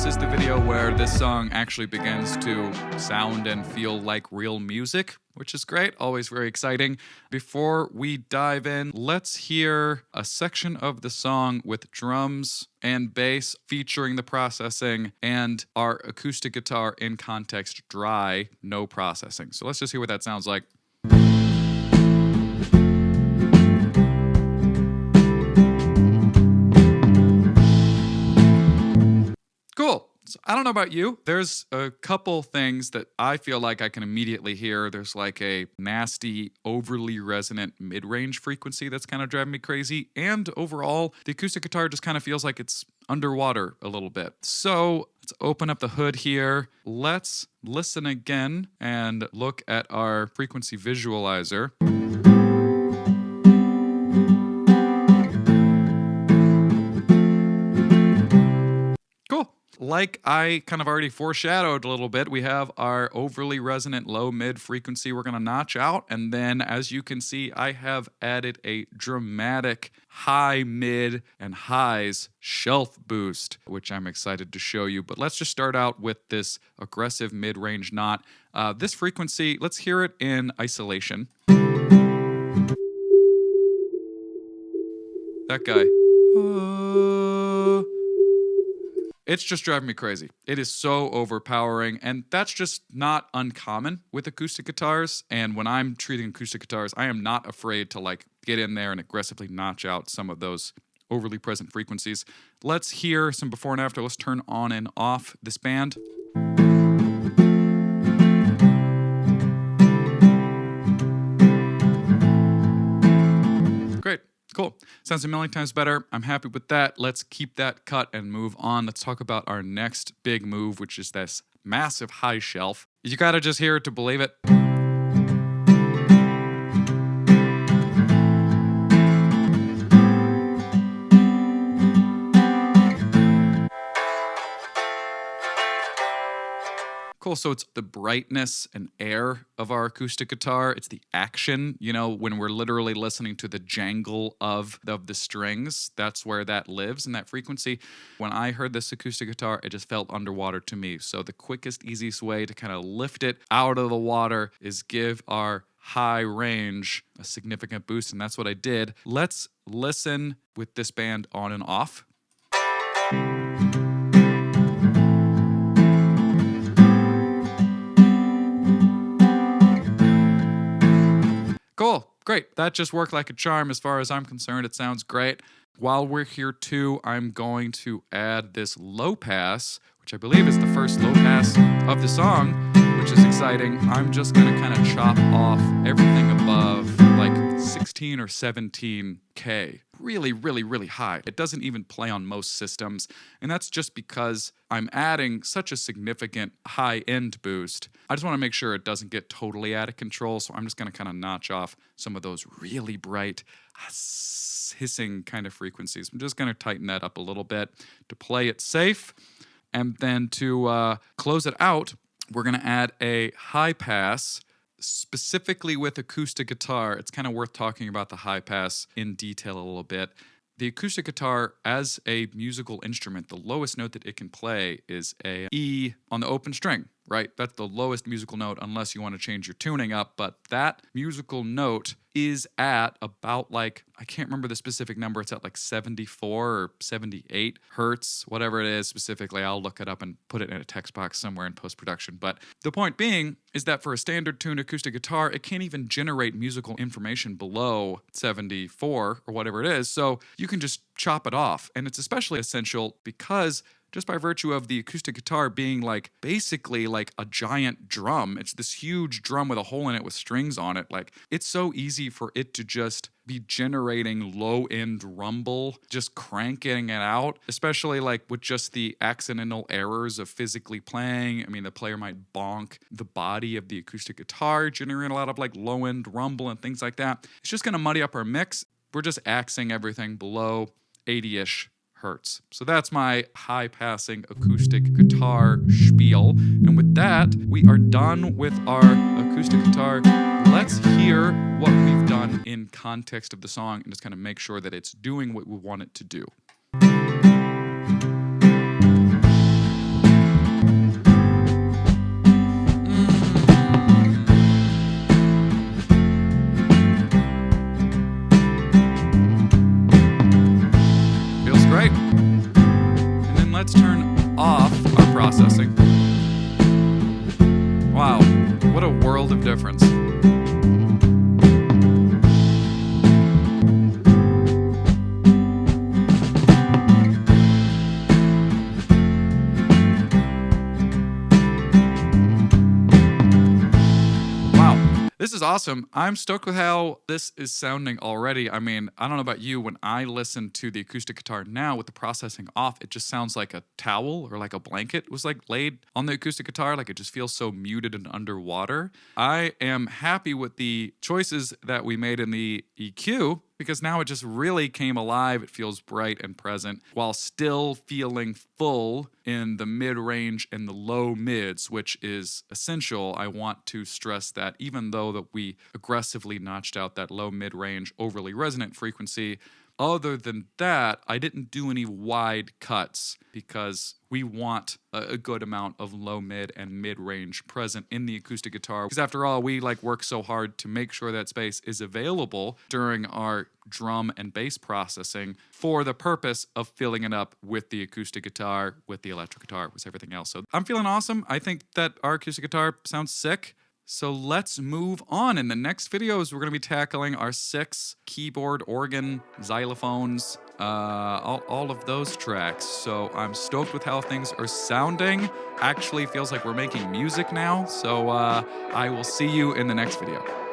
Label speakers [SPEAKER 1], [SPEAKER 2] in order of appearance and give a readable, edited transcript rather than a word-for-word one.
[SPEAKER 1] this is the video where this song actually begins to sound and feel like real music, which is great, always very exciting. Before we dive in, let's hear a section of the song with drums and bass featuring the processing and our acoustic guitar in context dry, no processing. So let's just hear what that sounds like. Cool. So I don't know about you. There's a couple things that I feel like I can immediately hear. There's like a nasty, overly resonant mid-range frequency that's kind of driving me crazy. And overall, the acoustic guitar just kind of feels like it's underwater a little bit. So let's open up the hood here. Let's listen again and look at our frequency visualizer. Cool. Like I kind of already foreshadowed a little bit, we have our overly resonant low-mid frequency we're going to notch out. And then, as you can see, I have added a dramatic high, mid, and highs shelf boost, which I'm excited to show you. But let's just start out with this aggressive mid-range knot. This frequency, let's hear it in isolation. That guy. It's just driving me crazy. It is so overpowering, and that's just not uncommon with acoustic guitars. And when I'm treating acoustic guitars, I am not afraid to like get in there and aggressively notch out some of those overly present frequencies. Let's hear some before and after. Let's turn on and off this band. Great. Cool. Sounds a million times better. I'm happy with that. Let's keep that cut and move on. Let's talk about our next big move, which is this massive high shelf. You gotta just hear it to believe it. Cool, so it's the brightness and air of our acoustic guitar. It's the action, you know, when we're literally listening to the jangle of the strings. That's where that lives in that frequency. When I heard this acoustic guitar, it just felt underwater to me. So the quickest, easiest way to kind of lift it out of the water is give our high range a significant boost, and that's what I did. Let's listen with this band on and off. Cool, great. That just worked like a charm as far as I'm concerned. It sounds great. While we're here too, I'm going to add this low pass, which I believe is the first low pass of the song, which is exciting. I'm just gonna kind of chop off everything above like 16 or 17K. Really, really, really high. It doesn't even play on most systems, and that's just because I'm adding such a significant high-end boost. I just want to make sure it doesn't get totally out of control, so I'm just going to kind of notch off some of those really bright, hissing kind of frequencies. I'm just going to tighten that up a little bit to play it safe, and then to close it out, we're going to add a high pass. Specifically with acoustic guitar, it's kind of worth talking about the high pass in detail a little bit. The acoustic guitar, as a musical instrument, the lowest note that it can play is a E on the open string, right? That's the lowest musical note unless you want to change your tuning up, but that musical note is at about like, I can't remember the specific number, it's at like 74 or 78 hertz, whatever it is specifically. I'll look it up and put it in a text box somewhere in post-production. But the point being is that for a standard tuned acoustic guitar, it can't even generate musical information below 74 or whatever it is. So you can just chop it off. And it's especially essential because just by virtue of the acoustic guitar being like basically like a giant drum, it's this huge drum with a hole in it with strings on it. Like, it's so easy for it to just be generating low-end rumble, just cranking it out, especially like with just the accidental errors of physically playing. I mean, the player might bonk the body of the acoustic guitar, generating a lot of like low-end rumble and things like that. It's just gonna muddy up our mix. We're just axing everything below 80-ish hertz. So that's my high-passing acoustic guitar spiel. And with that, we are done with our acoustic guitar. Let's hear what we've done in context of the song and just kind of make sure that it's doing what we want it to do. processing. Wow, what a world of difference. This is awesome. I'm stoked with how this is sounding already. I mean, I don't know about you, when I listen to the acoustic guitar now with the processing off, it just sounds like a towel or like a blanket was like laid on the acoustic guitar. Like it just feels so muted and underwater. I am happy with the choices that we made in the EQ, because now it just really came alive. It feels bright and present while still feeling full in the mid-range and the low mids, which is essential. I want to stress that even though that we aggressively notched out that low mid-range overly resonant frequency, other than that, I didn't do any wide cuts because we want a good amount of low mid and mid range present in the acoustic guitar. Because after all, we work so hard to make sure that space is available during our drum and bass processing for the purpose of filling it up with the acoustic guitar, with the electric guitar, with everything else. So I'm feeling awesome. I think that our acoustic guitar sounds sick. So let's move on. In the next videos, we're going to be tackling our 6 keyboard, organ, xylophones, all of those tracks. So I'm stoked with how things are sounding. Actually feels like we're making music now. So I will see you in the next video.